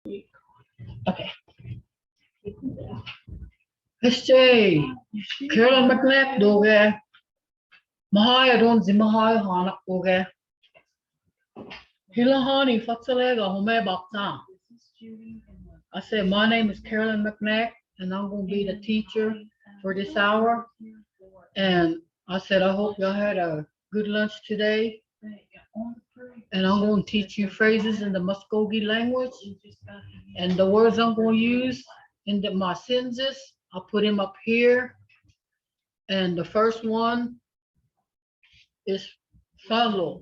Okay. Hey, Carolyn McNac doge. Mahaya don zimahaya hanak doge. Hilahani fatsalega home bakta. I said, my name is Carolyn McNac, and I'm going to be the teacher for this hour. And I said, I hope y'all had a good lunch today. And I'm going to teach you phrases in the Muskogee language. And the words I'm going to use in my sentences, I'll put them up here. And the first one is salo.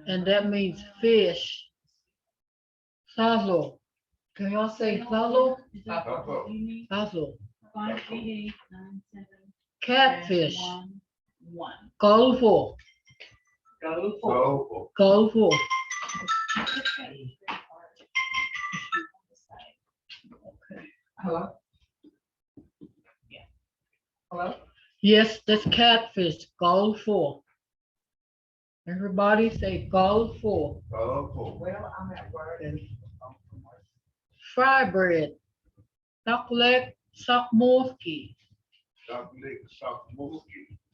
And that means fish. Salo. Can y'all say salo? Salo. Catfish. Golfo. Golfo. Hello? Yeah. Hello? Yes, that's catfish. Golfo. Everybody say golfo. Well, I'm at work. Fry bread. Chocolate Muskogee.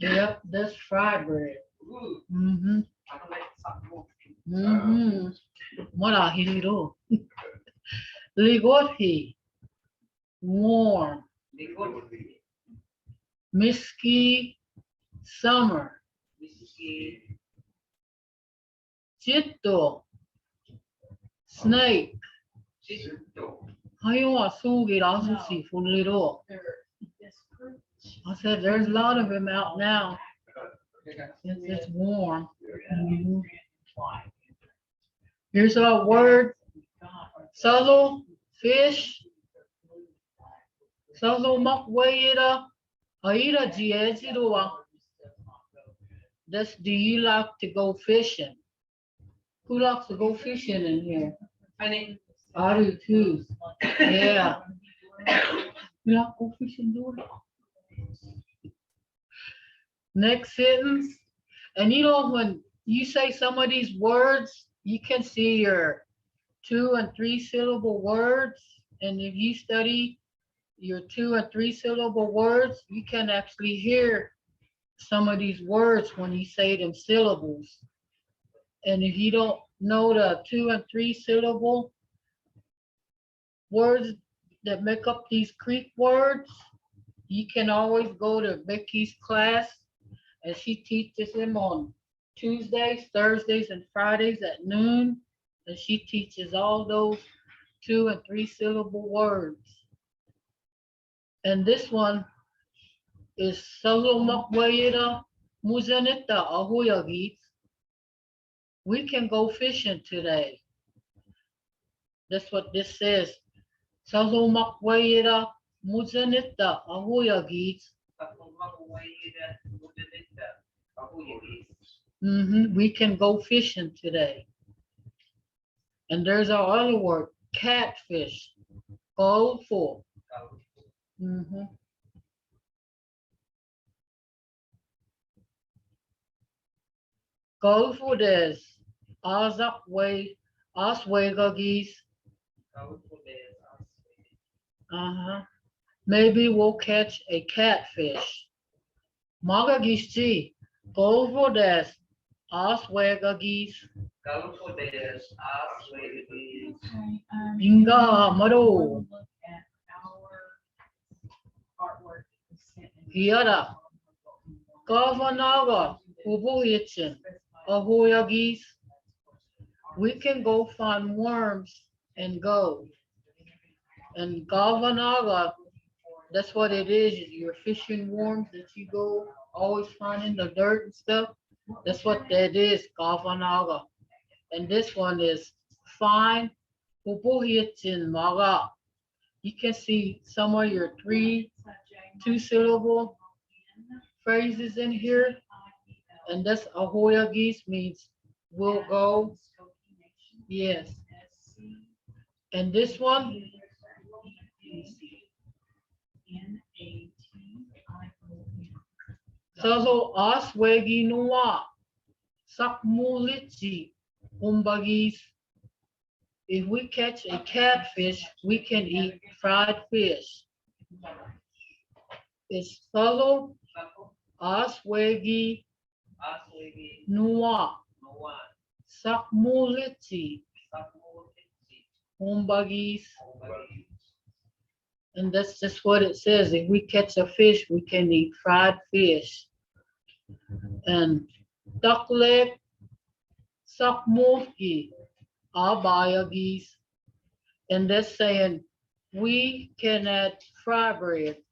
Yep, that's fry bread. Mm-hmm. I don't like Muskogee. Mm-hmm. What are you? Ligothi. Warm. Misky. Summer. Chitto. Snake. How sugi rasusi fuliro. I said there's a lot of them out now. It's warm. Mhm. Here's our word. Salo, fish. Salo makwaira. Aira jiejirua. That's do you like to go fishing? Who likes to go fishing in here? I do too. Yeah. You like to go fishing, do it? Next sentence. And you know, when you say some of these words, you can see your 2 and 3 syllable words. And if you study your 2 and 3 syllable words, you can actually hear some of these words when you say them syllables. And if you don't know the 2 and 3 syllable words that make up these Creek words, you can always go to Becky's class, and she teaches them on Tuesdays, Thursdays, and Fridays at noon. And she teaches all those 2 and 3 syllable words. And this one is Salo Makwayita Muzanita Ahuyagit. We can go fishing today. That's what this says. Salo Makwayita Muzanita Ahuyagit. We can go fishing today. And there's our other word, catfish. Go for. Go for this. Aswegagis. Maybe we'll catch a catfish. Magagisti. Go for this. Aswegagis. Inga Maro. Hiara. Gavanaga. Ubuyichin. Ahoyagis. We can go find worms and go. And Gavanaga, that's what it is. You're fishing worms that you go always finding the dirt and stuff. That's what that is, Gavanaga. And this one is fine. Ubuyichin maga. You can see some of your 2 syllable phrases in here. And that's Ahoyagis means we'll go. Yes. And this one, Salo Aswegi Noa Sakmulichi Umbagis. If we catch a catfish, we can eat fried fish. It's solo aswegi nua sakmuliti humbagis. And that's just what it says. If we catch a fish, we can eat fried fish. And duck leg, sakmulki, abayagis. And that's saying we can add fry bread.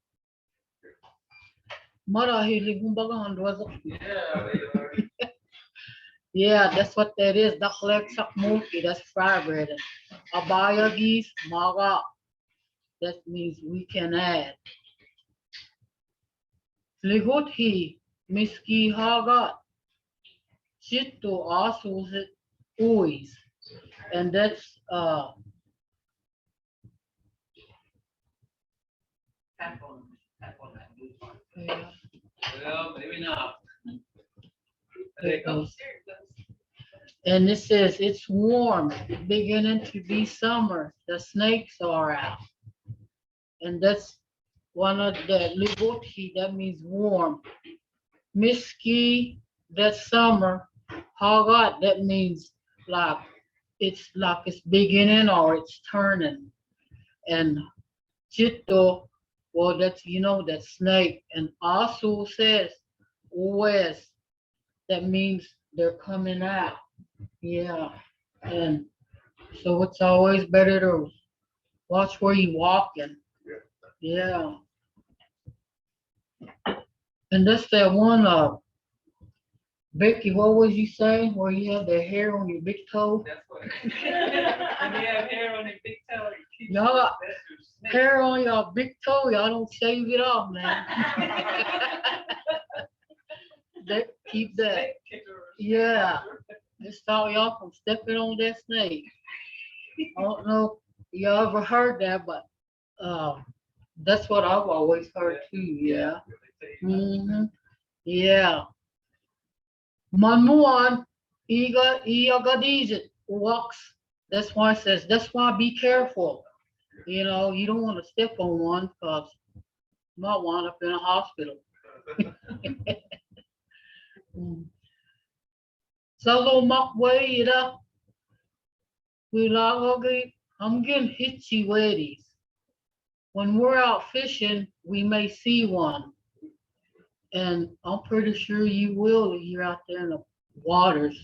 Marahili humbaga handwaza. Yeah, that's what that is. Duck leg, sakmulki, that's fry bread. Abayagis, maga. That means we can add. Lihuthi miski hagat chitto asus uis. And that's yeah, Well, maybe not. there it goes. And it says it's warm, beginning to be summer. The snakes are out. And that's one of the lihuthi, that means warm. Miski, that's summer. Hagat, that means like it's beginning or it's turning. And Chitto, well, that's that snake. And Asu says West, that means they're coming out. Yeah. And so it's always better to watch where you walking. Yeah. And that's that one Becky, what was you saying? Where you have the hair on your big toe? That's what. When you have hair on your big toe, you keep Y'all got that's your snake. hair on your big toe, y'all don't shave it off, man. Keep that. Snake kicker. Yeah. Just stop y'all from stepping on that snake. I don't know if you ever heard that, but that's what I've always heard too. Yeah. Hmm. Yeah. Manuan Iga Iagadijit walks. That's why it says, that's why be careful. You don't want to step on one because you might wind up in a hospital. Salo Mvhayv ida Wilagogi Hamgin Hitchi Wadis. When we're out fishing, we may see one. And I'm pretty sure you will if you're out there in the waters,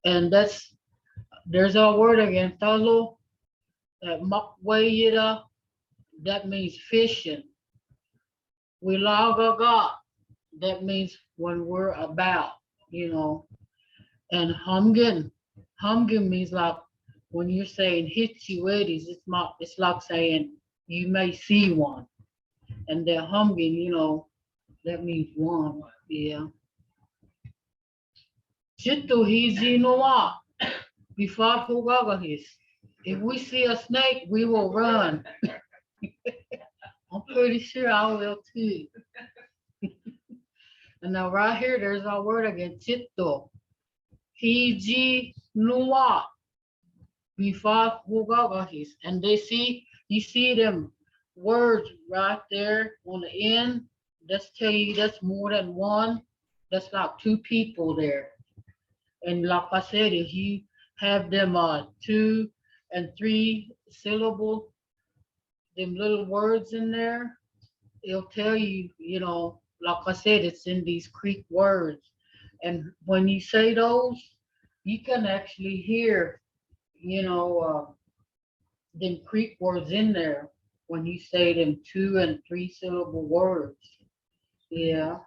And there's our word again, talo, that Mvhayv, that means fishing. Wilagaga, that means when we're about, And humgin means like when you're saying hitchiwetis, it's like saying you may see one. And the humgin, that means one. Yeah. Chitto hiji noa before hugagahis. If we see a snake, we will run. I'm pretty sure I will too. And now right here, there's our word again, chitto. Hiji noa before hugagahis. And you see them words right there on the end. That's tell you that's more than one. That's like two people there. And like I said, if you have them 2 and 3 syllable, them little words in there, it'll tell you, like I said, it's in these Creek words. And when you say those, you can actually hear, them Creek words in there when you say them 2 and 3 syllable words. Yeah.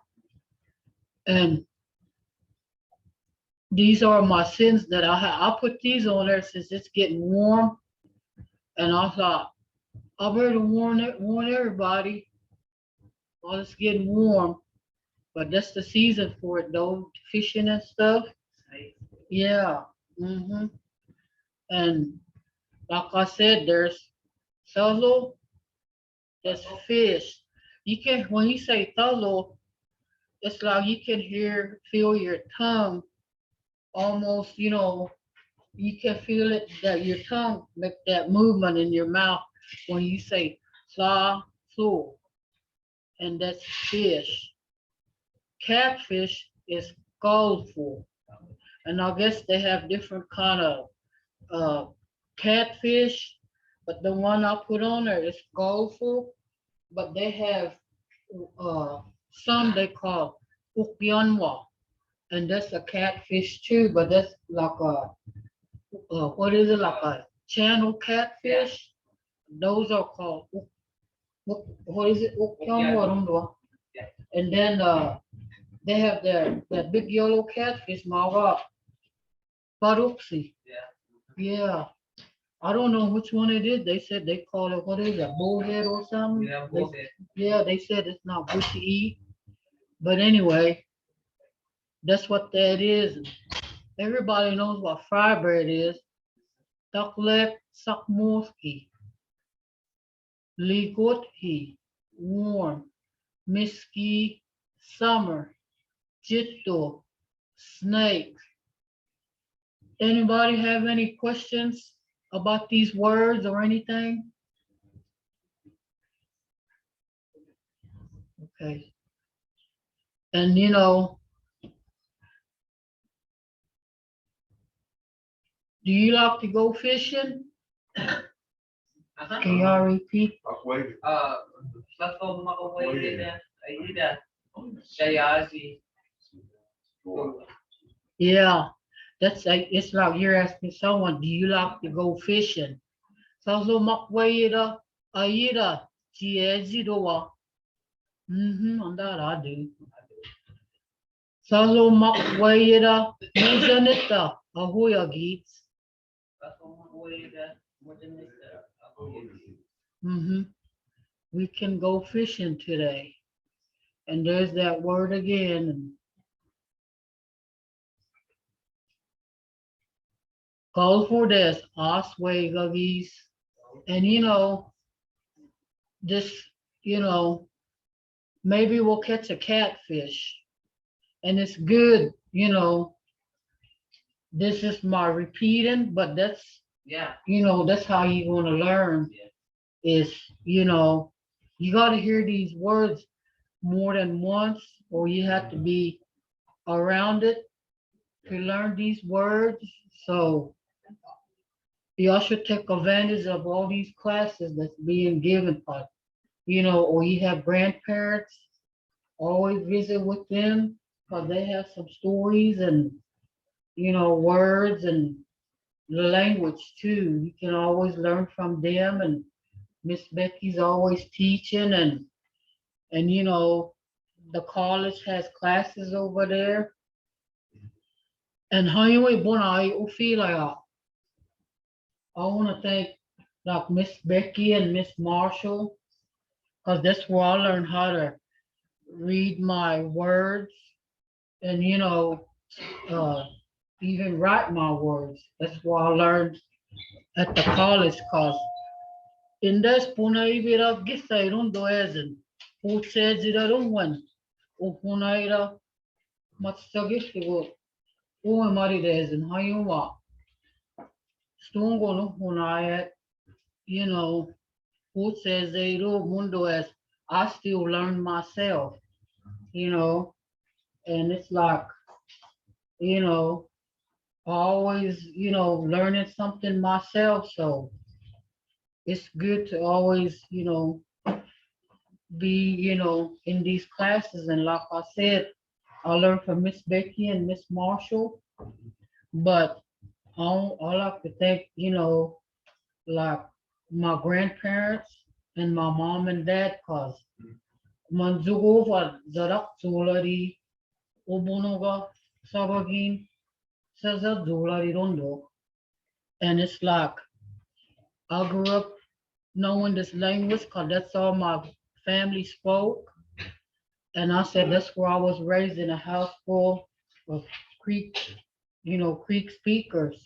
And these are my sins that I put these on there since it's getting warm. And I thought, I better warn everybody while it's getting warm. But that's the season for it though, fishing and stuff. Yeah. Mm-hmm. And like I said, there's salo, there's fish. When you say salo, it's like you can feel your tongue almost, you can feel it that your tongue make that movement in your mouth when you say fla, flu, and that's fish. Catfish is colorful, and I guess they have different kind of uh, catfish, but the one I put on there is colorful, but they have uh, some they call ukyanwa, and that's a catfish too, but that's like a what is it, like a channel catfish? Those are called what is it, ukyanwa? I don't know. And then they have that big yellow catfish, mawa baruxi. Yeah, I don't know which one it is. They said they call it, what is it, bullhead or something? Yeah, they said it's not good to eat. But anyway, that's what that is. Everybody knows what fry bread is. Taklet sakmorski, ligotki, warm, miski, summer, jitto, snake. Anybody have any questions about these words or anything? Okay. And do you like to go fishing? Can y'all repeat? Platform makaway na. Ayida. Shayazi. Yeah, that's like it's like you're asking someone, do you like to go fishing? So makwayida, ayida, chiezidowa. On that I do. So makwayida, mujanita, ahoya geets. Platform makaway na. Modernista. We can go fishing today. And there's that word again. Call for this, oswegagis. And this, maybe we'll catch a catfish. And it's good, this is my repeating, but that's, Yeah. that's how you want to learn is, you got to hear these words more than once, or you have to be around it to learn these words. So y'all should take advantage of all these classes that's being given, but or you have grandparents, always visit with them because they have some stories and words and the language too. You can always learn from them, and Miss Becky's always teaching, and the college has classes over there. And how you feel like I want to thank like Miss Becky and Miss Marshall, because that's where I learned how to read my words and even write my words. That's why I learned at the college, because in this punaibira gisairon doezen, who says it don't win, upunaira matsagistigo, uemari dezen, hayuma, stungo no punayet, who says they do mundo as I still learn myself, and it's like, always, learning something myself. So it's good to always, be, in these classes. And like I said, I learned from Miss Becky and Miss Marshall, but I like to thank, like my grandparents and my mom and dad, cause manzugova zarak zulari ubunoga sabagin saza zulari rondo. And it's like I grew up knowing this language because that's all my family spoke. And I said that's where I was raised, in a house full of Creek, Creek speakers.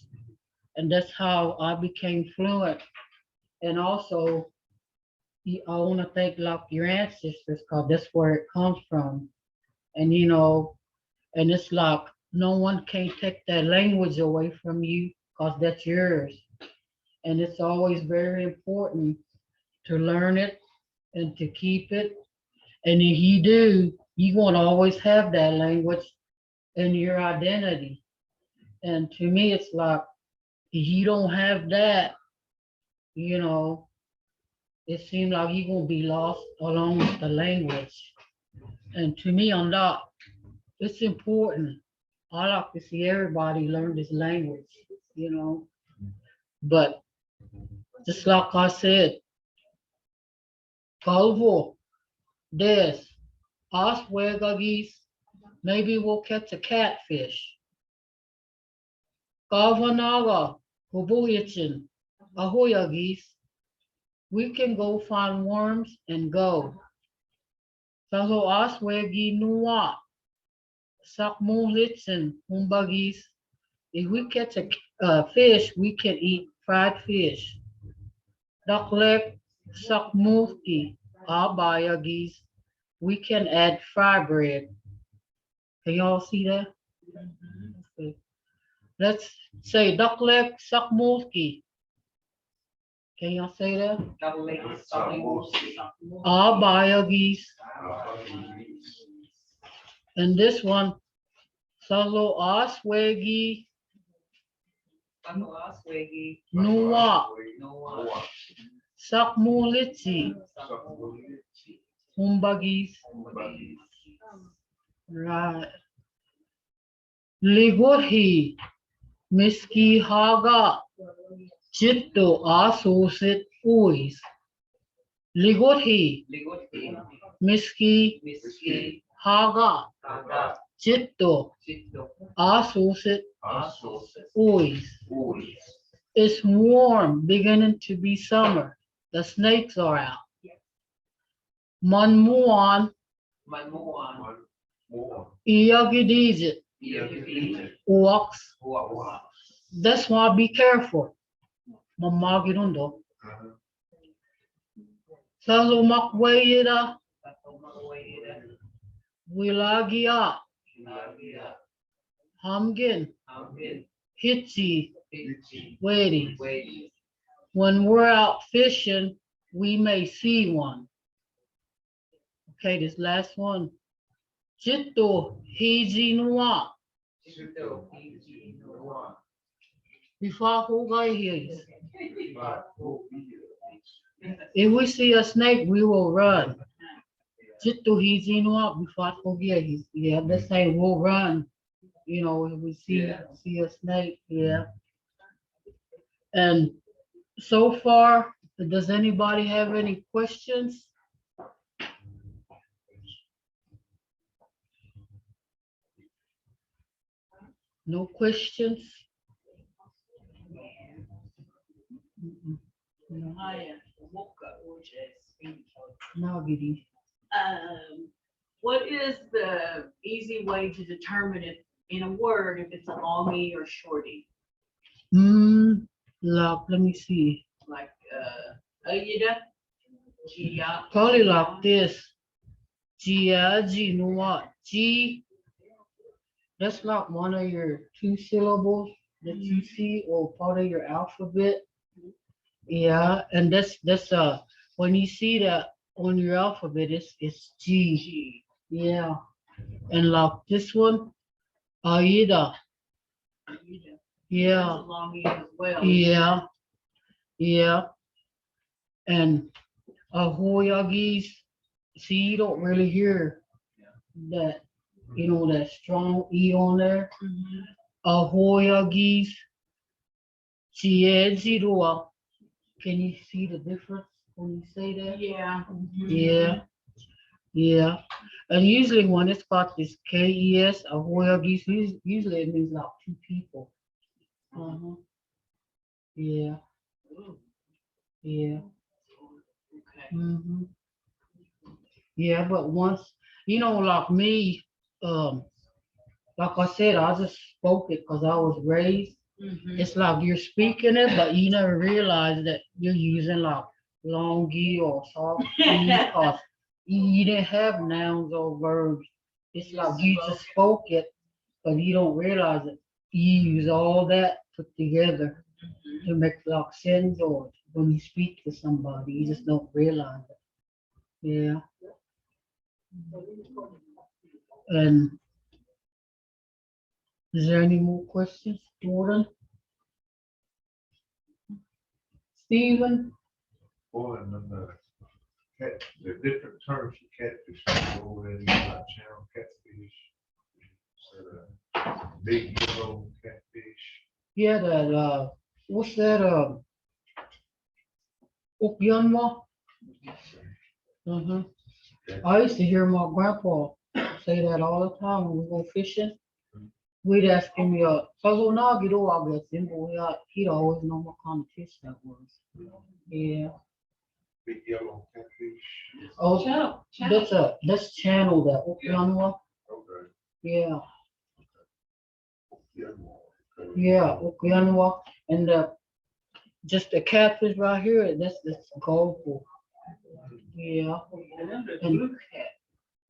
And that's how I became fluent. And also, I want to thank like your ancestors because that's where it comes from. And and it's like no one can take that language away from you because that's yours. And it's always very important to learn it and to keep it. And if you do, you're going to always have that language in your identity. And to me, it's like, if you don't have that, you know, it seems like you're going to be lost along with the language. And to me, on that, it's important. I like to see everybody learn this language, you know. But just like I said, Calvo, des, Oswegagis, maybe we'll catch a catfish. Kavanaga, Hobuyachin, Ahoyagis, we can go find worms and go. Saho Oswegi Nuwa, Sakmulitzin, Humbagis. If we catch a fish, we can eat fried fish. Duckleg, Sakmulki, Abayagis, we can add fry bread. Can y'all see that? Okay. Let's say duck leg, sakmulki. Can y'all say that? Abayagis. And this one, Salo Aswegi Nuwa Sakmulitsi Humbagis. Right. Ligurhi Miski Haga Chitto Asusit Uis. Ligurhi Miski Haga Chitto Asusit Uis. It's warm, beginning to be summer. The snakes are out. Manmuan Iyagidijit walks. That's why be careful. Mamagirundo. Sazo makwayida. Wilagia. Hamgin. Hitchi. Waiting. When we're out fishing, we may see one. Okay, this last one. Chitto hiji nuwa. Before who guy here? If we see a snake, we will run. Chitto hiji nuwa before who here? Yeah, the same. We'll run. You know, if we see a snake, yeah. And so far, does anybody have any questions? No questions? No. No, Giddy. What is the easy way to determine it in a word if it's a longie or shorty? Let me see. Like Ayida, Gia. Probably like this. Gia, G, know what? G. That's like one of your 2 syllables that you see, or part of your alphabet. Yeah, and that's when you see that on your alphabet, it's G. Yeah, and like this one, Aida. Yeah. That's a longie as well. Yeah, yeah, and Ahoyagis. See, you don't really hear that, you know, that strong E on there. Ahoyagis. Chiedzirua. Can you see the difference when you say that? Yeah. Yeah, yeah. And usually when it's got this KES, Ahoyagis, usually it means like 2 people. Yeah. Yeah. Okay. Yeah, but once, you know, like me, like I said, I just spoke it because I was raised. It's like you're speaking it, but you never realize that you're using like longy or soft because you didn't have nouns or verbs. It's like you just spoke it, but you don't realize it. You use all that put together to make like sense, or when you speak to somebody, you just don't realize it. Yeah. And is there any more questions, Gordon? Stephen? Boy, and then the different terms for catfish, go over there, you got channel catfish, big yellow catfish. Yeah, that what's that Oklahoma? I used to hear my grandpa say that all the time when we go fishing. We'd ask him, puzzle now get all I guess him, but he'd always know what kind of fish that was. Yeah. Big yellow catfish. Oh, that's channel that Oklahoma. Okay. Yeah, Yellow, okay. yeah, Oklahoma. And just the catfish right here, that's gold. Yeah. Remember And- blue cat?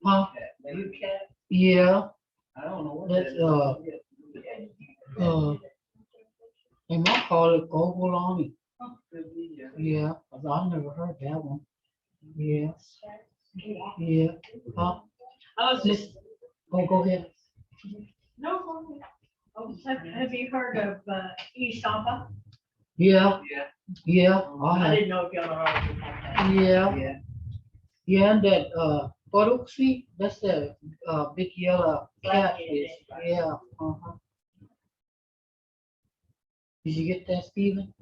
Huh? Blue cat? Yeah. I don't know what That's, that is. They might call it gobolani. Could be, yeah. Yeah, I've never heard that one. Yeah. Yeah. Huh? I was just, Just, go ahead. no, go ahead. Have you heard of Isamba? Yeah, Yeah. yeah, I I didn't know if y'all heard of that. yeah, Yeah. yeah, and that, Baruxi, that's the, big yellow catfish. Black-headed. Yeah, uh-huh. Did you get that, Stephen?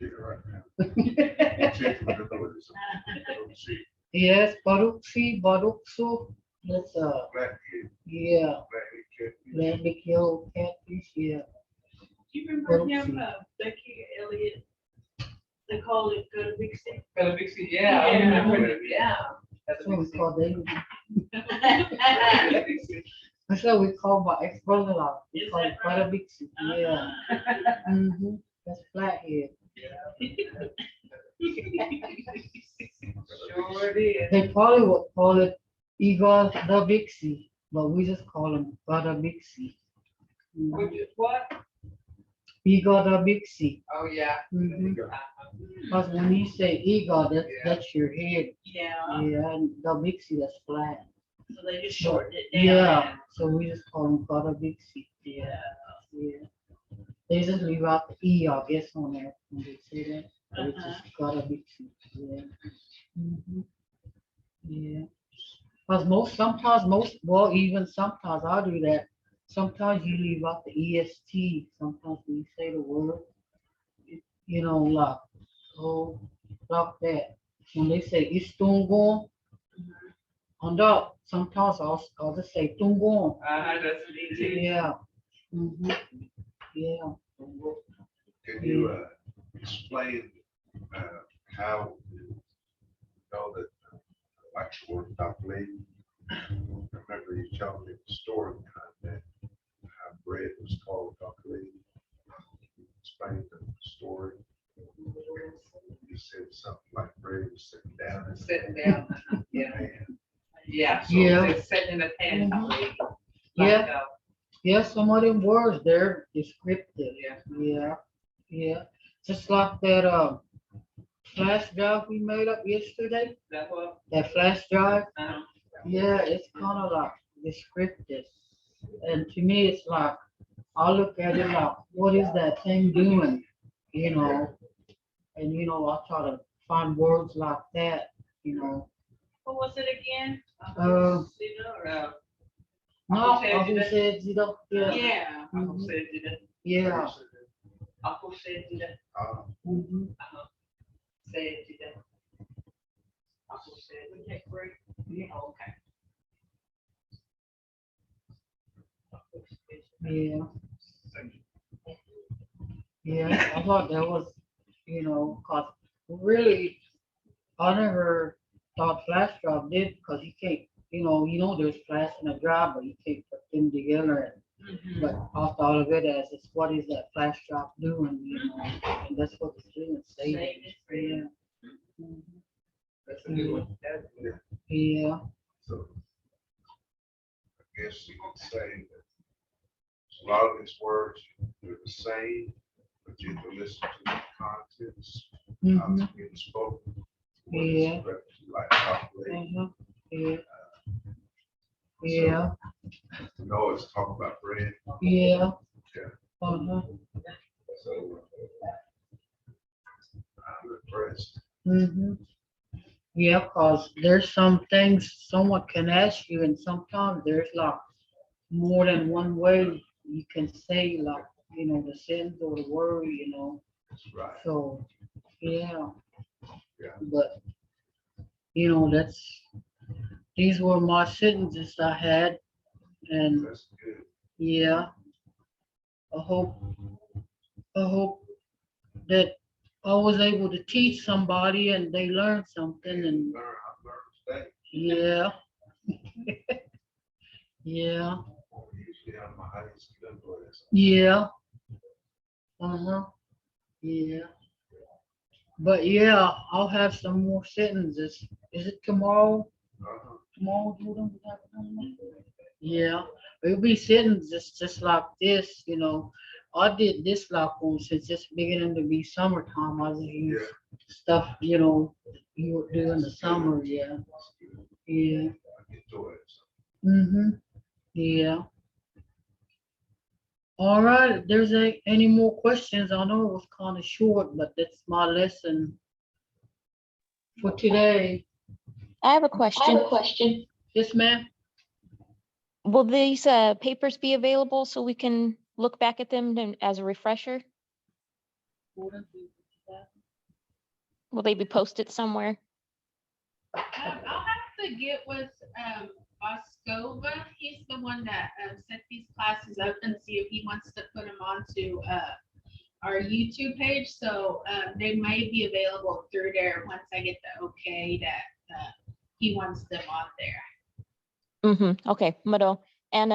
Yeah, right now. Check for the notice. Don't see. Yes, Baruxi, Baruxu, that's, Blackhead, yeah, blackhead catfish. that big yellow catfish, yeah. Do you remember him, Becky Elliott? They called it Go to Big Stick. Got a big seat, yeah, I Yeah. remember it, yeah. That's That's a what big we seat. call them. That's a big seat. That's what we call my ex-brother like. We Is call it that right? Baruxi, yeah. Mm-hmm, that's flathead. Sure did. They probably would call it Eagle the Bixie, but we just call him Butter Bixie. Which is what? Eagle the Bixie. Oh, yeah. Mhm. Uh-huh. Because when you say eagle, that's your head. Yeah, Yeah, and the Bixie, that's flat. so they just shortened it down. Yeah, so we just call him Butter Bixie. Yeah. Yeah. They just leave out the E, I guess, on there when they say that. But it's just Butter Bixie. Yeah. Mhm. Yeah. Because well, even sometimes I do that. Sometimes you leave out the EST. Sometimes when you say the word, like, oh, like that. When they say Istungon, on that, sometimes I'll just say Tungon. That's what it is. Yeah. Mhm. Yeah. Can you explain how you know that, like the word duckling? I remember you telling me the story behind that, how bread was called duckling. Explain the story. You said something like bread was sitting down. and Sitting down, yeah, pan. yeah. So Yeah. it's sitting in the pan. Mhm. Like, Yeah. Yeah, some of them words, they're descriptive. Yeah. Yeah. Yeah. Just like that flash drive we made up yesterday. That what? That flash drive. Uh-huh. Yeah, it's kind of like descriptive. And to me, it's like, I look at it like, what is that thing doing? And I try to find words like that. What was it again? Uh, Uh, No, Uncle said Uncle you said, yeah. Yeah. Uncle Mhm. said you that. Yeah. Uncle said you that. Mhm. Said you that. Uncle said you that. Great. Yeah, okay. Uncle said you that. Yeah. Yeah, I thought that was, cause really, I never thought flash drive did, cause you can't, there's flash and a drive, but you can't put them together. Mhm. But I thought of it as, it's what is that flash drive doing, and that's what it's doing, saving. Yeah. Mhm. That's a good one. That's a good one. Yeah, So I guess you could say that a lot of these words, they're the same, get to listen to the contents, how Mhm. it's being spoken. what Yeah. it's like chocolate. Mhm. Yeah. Yeah. You know, it's talk about bread. Yeah. Yeah. Uh-huh. So I'm impressed. Mm-hmm. Yeah, cause there's some things someone can ask you, and sometimes there's like more than one way you can say like, the sentence or the word. That's right. So yeah. Yeah. But these were my sentences I had, and That's good. yeah, I hope I hope that I was able to teach somebody and they learned something, and I've learned today. yeah, yeah, Usually I'm a high school employee. yeah, uh-huh, yeah. But yeah, I'll have some more sentences. Is it tomorrow? Uh-huh. Tomorrow, Jordan? We have one? Yeah, it'll be sentences just like this. I did this like since it's beginning to be summertime. I just use stuff, you would do in the summer. Yeah, yeah. I enjoy it. Mm-hmm. Yeah. All right. If there's any more questions, I know it was kind of short, but that's my lesson for today. I have a I have question. a question. Yes, ma'am. Will these papers be available so we can look back at them as a refresher? Will they be posted somewhere? I'll have to get with Mvskoke. He's the one that set these classes up, and see if he wants to put them onto our YouTube page. So they may be available through there once I get the okay that he wants them on there. Mm-hmm. Okay, Mvto. And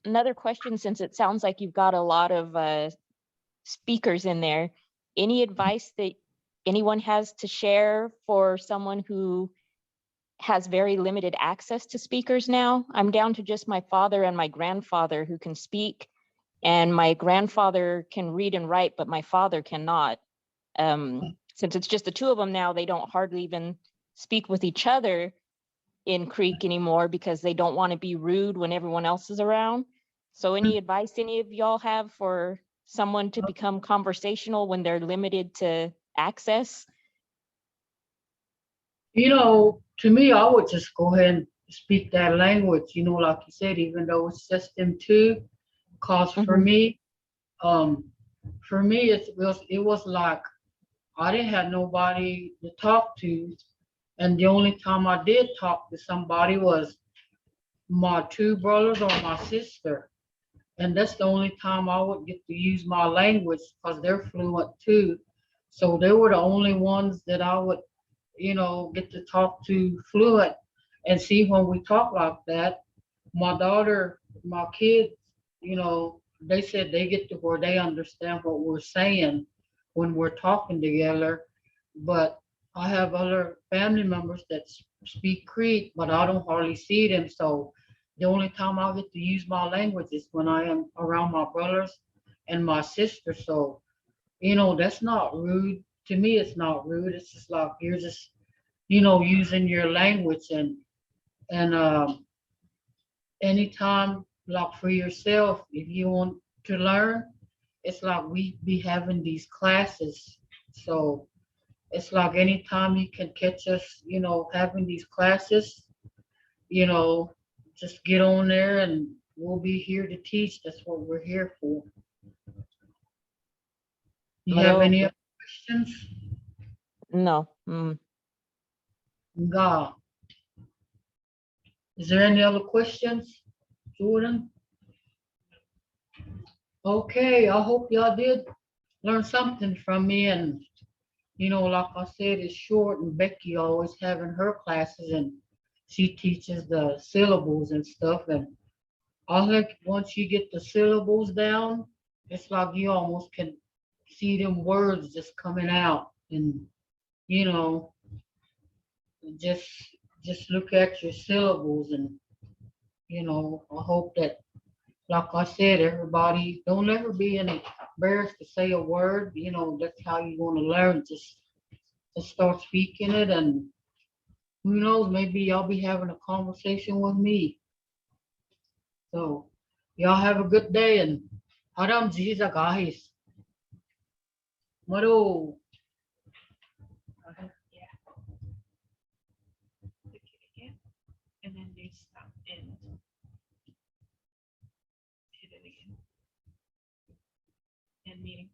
another question, since it sounds like you've got a lot of speakers in there, any advice that anyone has to share for someone who has very limited access to speakers now? I'm down to just my father and my grandfather who can speak, and my grandfather can read and write, but my father cannot. Since it's just the two of them now, they don't hardly even speak with each other in Creek anymore because they don't want to be rude when everyone else is around. So any advice any of y'all have for someone to become conversational when they're limited to access? To me, I would just go ahead and speak that language, like you said, even though it's just them two. Cause for Mhm. me, it was like I didn't have nobody to talk to, and the only time I did talk to somebody was my two brothers or my sister, and that's the only time I would get to use my language because they're fluent too. So they were the only ones that I would, get to talk to fluent. And see, when we talk like that, my daughter, my kids, they said they get to where they understand what we're saying when we're talking together. But I have other family members that speak Creek, but I don't hardly see them. So the only time I get to use my language is when I am around my brothers and my sister. So, that's not rude. To me, it's not rude. It's just like you're just, using your language, and anytime, like for yourself, if you want to learn, it's like we be having these classes. So it's like anytime you can catch us, having these classes, you know, just get on there and we'll be here to teach. That's what we're here for. You have Mvto? any other questions? No. God. Is there any other questions, Jordan? Okay, I hope y'all did learn something from me. And, like I said, it's short, and Becky always having her classes, and she teaches the syllables and stuff. And I think once you get the syllables down, it's like you almost can see them words just coming out. And, you know, just just look at your syllables, and, I hope that like I said, everybody, don't ever be embarrassed to say a word, you know, that's how you wanna learn, just start speaking it, and who knows, maybe y'all be having a conversation with me. So, y'all have a good day, and haram jiza guys. Maro. Yeah. Click it again, and then they stop and hit it again. And meeting.